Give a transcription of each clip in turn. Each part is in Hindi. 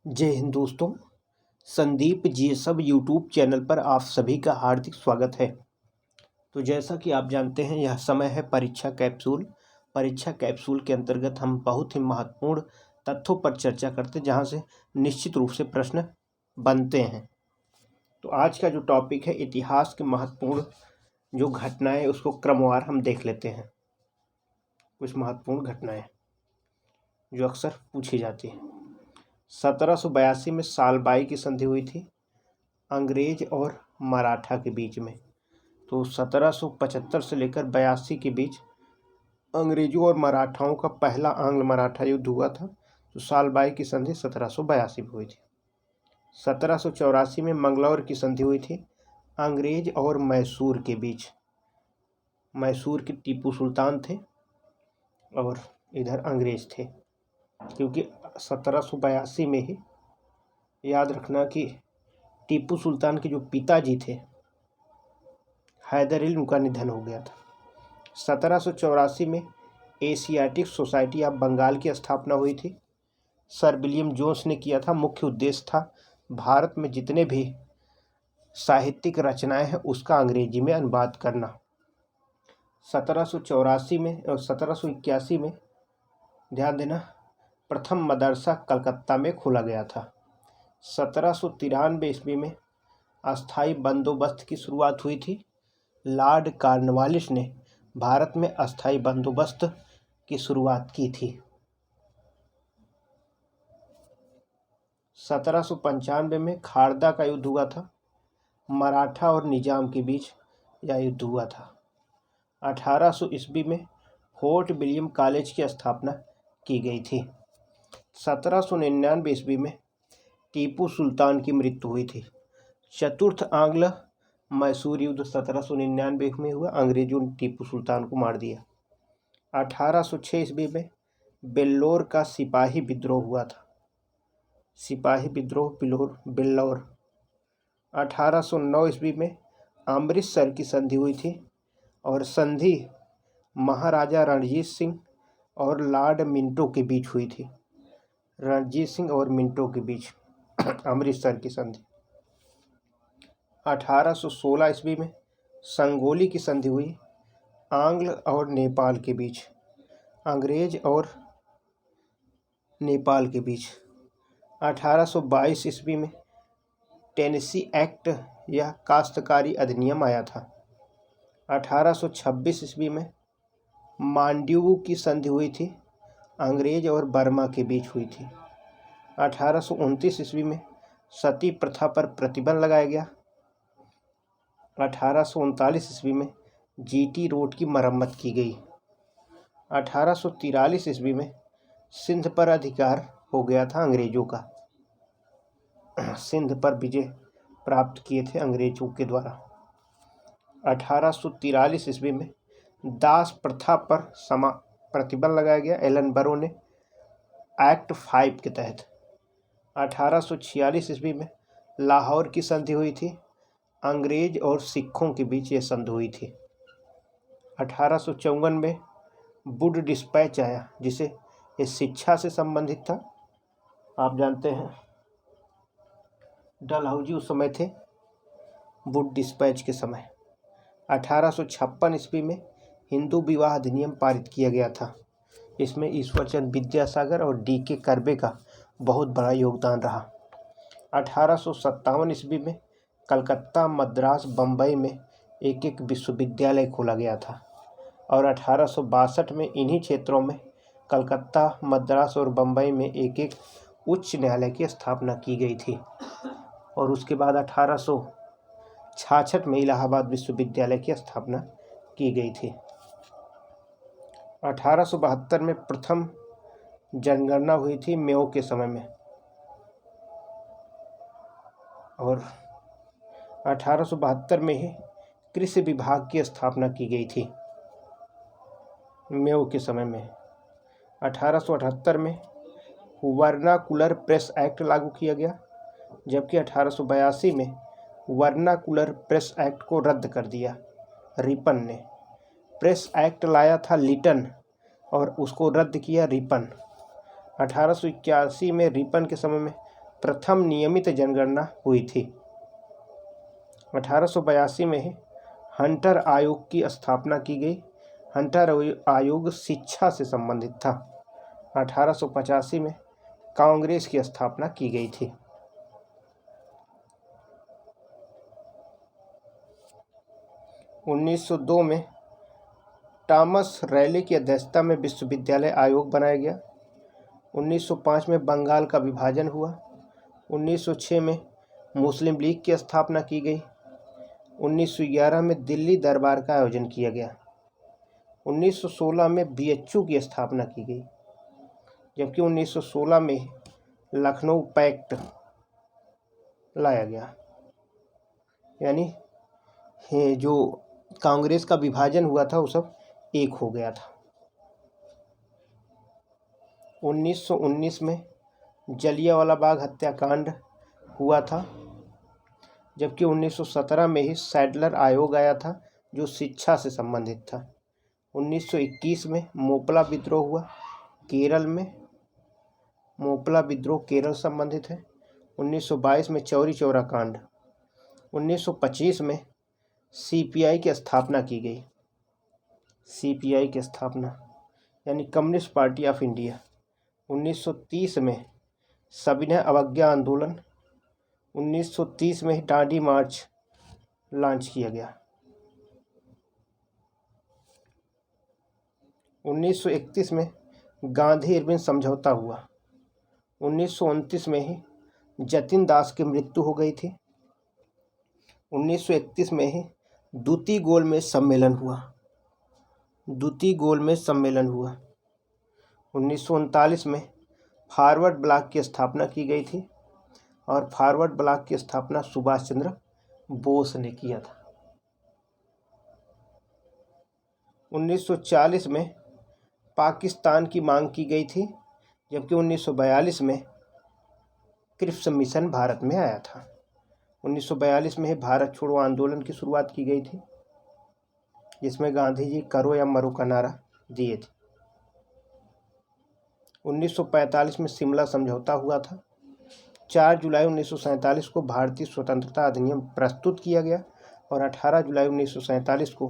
जय हिंद दोस्तों। संदीप जी सब यूट्यूब चैनल पर आप सभी का हार्दिक स्वागत है। तो जैसा कि आप जानते हैं, यह समय है परीक्षा कैप्सूल। परीक्षा कैप्सूल के अंतर्गत हम बहुत ही महत्वपूर्ण तथ्यों पर चर्चा करते हैं, जहां से निश्चित रूप से प्रश्न बनते हैं। तो आज का जो टॉपिक है, इतिहास के महत्वपूर्ण जो घटनाएं, उसको क्रमवार हम देख लेते हैं। कुछ महत्वपूर्ण घटनाएं जो अक्सर पूछी जाती हैं। 1782 में सालबाई की संधि हुई थी अंग्रेज और मराठा के बीच में। तो 1775 से लेकर 82 के बीच अंग्रेजों और मराठाओं का पहला आंग्ल मराठा युद्ध हुआ था। तो सालबाई की संधि 1782 में हुई थी। 1784 में मंगलौर की संधि हुई थी अंग्रेज और मैसूर के बीच। मैसूर के टीपू सुल्तान थे और इधर अंग्रेज थे, क्योंकि 1782 में ही याद रखना कि टीपू सुल्तान के जो पिताजी थे हैदर अली, उनका निधन हो गया था। 1784 में एशियाटिक सोसाइटी ऑफ बंगाल की स्थापना हुई थी। सर विलियम जोन्स ने किया था। मुख्य उद्देश्य था भारत में जितने भी साहित्यिक रचनाएं हैं उसका अंग्रेजी में अनुवाद करना। 1784 में और 1781 में ध्यान देना, प्रथम मदरसा कलकत्ता में खोला गया था। 1793 ईस्वी में अस्थाई बंदोबस्त की शुरुआत हुई थी। लॉर्ड कॉर्नवालिस ने भारत में अस्थाई बंदोबस्त की शुरुआत की थी। 1795 में खारदा का युद्ध हुआ था। मराठा और निजाम के बीच यह युद्ध हुआ था। 1800 ईस्वी में फोर्ट विलियम कॉलेज की स्थापना की गई थी। 1799 ईस्वी में टीपू सुल्तान की मृत्यु हुई थी। चतुर्थ आंग्ल मैसूर युद्ध 1799 में हुआ। अंग्रेजों ने टीपू सुल्तान को मार दिया। 1806 ईस्वी में बेल्लोर का सिपाही विद्रोह हुआ था। सिपाही विद्रोह बेल्लोर। 1809 ईस्वी में अमृतसर की संधि हुई थी और संधि महाराजा रणजीत सिंह और लॉर्ड मिंटो के बीच हुई थी। रणजीत सिंह और मिंटो के बीच अमृतसर की संधि। 1816 ईस्वी में संगोली की संधि हुई आंग्ल और नेपाल के बीच, अंग्रेज और नेपाल के बीच। 1822 ईस्वी में टेनेसी एक्ट या काश्तकारी अधिनियम आया था। 1826 ईस्वी में मांड्यू की संधि हुई थी, अंग्रेज और बर्मा के बीच हुई थी। 1829 ईस्वी में सती प्रथा पर प्रतिबंध लगाया गया। 1839 ईस्वी में जीटी रोड की मरम्मत की गई। 1843 ईस्वी में सिंध पर अधिकार हो गया था अंग्रेजों का। सिंध पर विजय प्राप्त किए थे अंग्रेजों के द्वारा। 1843 ईस्वी में दास प्रथा पर प्रतिबंध लगाया गया एलन बरो ने एक्ट 5 के तहत। 1846 ईस्वी में लाहौर की संधि हुई थी। अंग्रेज और सिखों के बीच यह संधि हुई थी। 1854 में वुड डिस्पैच आया, जिसे ये शिक्षा से संबंधित था। आप जानते हैं डलहौजी उस समय थे वुड डिस्पैच के समय। 1856 ईस्वी में हिंदू विवाह अधिनियम पारित किया गया था। इसमें ईश्वरचंद विद्यासागर और डी.के. कर्बे का बहुत बड़ा योगदान रहा। 1857 ईस्वी में कलकत्ता, मद्रास, बम्बई में एक एक विश्वविद्यालय खोला गया था और 1862 में इन्हीं क्षेत्रों में कलकत्ता, मद्रास और बम्बई में एक एक उच्च न्यायालय की स्थापना की गई थी। और उसके बाद 1866 में इलाहाबाद विश्वविद्यालय की स्थापना की गई थी। 1872 में प्रथम जनगणना हुई थी मेयो के समय में और 1872 में ही कृषि विभाग की स्थापना की गई थी मेयो के समय में। 1878 में वर्नाकुलर प्रेस एक्ट लागू किया गया, जबकि 1882 में वर्नाकुलर प्रेस एक्ट को रद्द कर दिया रिपन ने। प्रेस एक्ट लाया था लिटन और उसको रद्द किया रिपन। 1881 में रिपन के समय में प्रथम नियमित जनगणना हुई थी। 1882 में हंटर आयोग की स्थापना की गई। हंटर आयोग शिक्षा से संबंधित था। 1885 में कांग्रेस की स्थापना की गई थी। 1902 में टॉमस रैले की अध्यक्षता में विश्वविद्यालय आयोग बनाया गया। 1905 में बंगाल का विभाजन हुआ। 1906 में मुस्लिम लीग की स्थापना की गई। 1911 में दिल्ली दरबार का आयोजन किया गया। 1916 में बीएचयू की स्थापना की गई, जबकि 1916 में लखनऊ पैक्ट लाया गया, यानी जो कांग्रेस का विभाजन हुआ था वो सब एक हो गया था। 1919 में जलियांवाला बाग हत्याकांड हुआ था, जबकि 1917 में ही सैडलर आयोग आया था जो शिक्षा से संबंधित था। 1921 में मोपला विद्रोह हुआ केरल में। मोपला विद्रोह केरल संबंधित है। 1922 में चौरी चौरा कांड। 1925 में सीपीआई की स्थापना की गई। सीपीआई की स्थापना यानी कम्युनिस्ट पार्टी ऑफ इंडिया। 1930 में सविनय अवज्ञा आंदोलन। 1930 में ही डांडी मार्च लॉन्च किया गया। 1931 में गांधी इरविन समझौता हुआ। 1929 में ही जतिन दास की मृत्यु हो गई थी। 1931 में ही द्वितीय गोलमेज सम्मेलन हुआ। 1939 में फॉरवर्ड ब्लॉक की स्थापना की गई थी और फॉरवर्ड ब्लॉक की स्थापना सुभाष चंद्र बोस ने किया था। 1940 में पाकिस्तान की मांग की गई थी, जबकि 1942 में क्रिप्स मिशन भारत में आया था। 1942 में ही भारत छोड़ो आंदोलन की शुरुआत की गई थी, जिसमें गांधी जी करो या मरो का नारा दिए थे। 1945 में शिमला समझौता हुआ था। 4 जुलाई 1947 को भारतीय स्वतंत्रता अधिनियम प्रस्तुत किया गया और 18 जुलाई 1947 को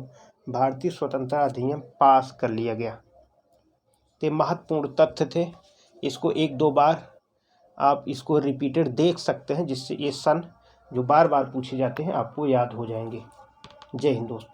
भारतीय स्वतंत्रता अधिनियम पास कर लिया गया। ये महत्वपूर्ण तथ्य थे। इसको 1-2 बार आप इसको रिपीटेड देख सकते हैं, जिससे ये सन जो बार बार पूछे जाते हैं आपको याद हो जाएंगे। जय हिंद दोस्तों।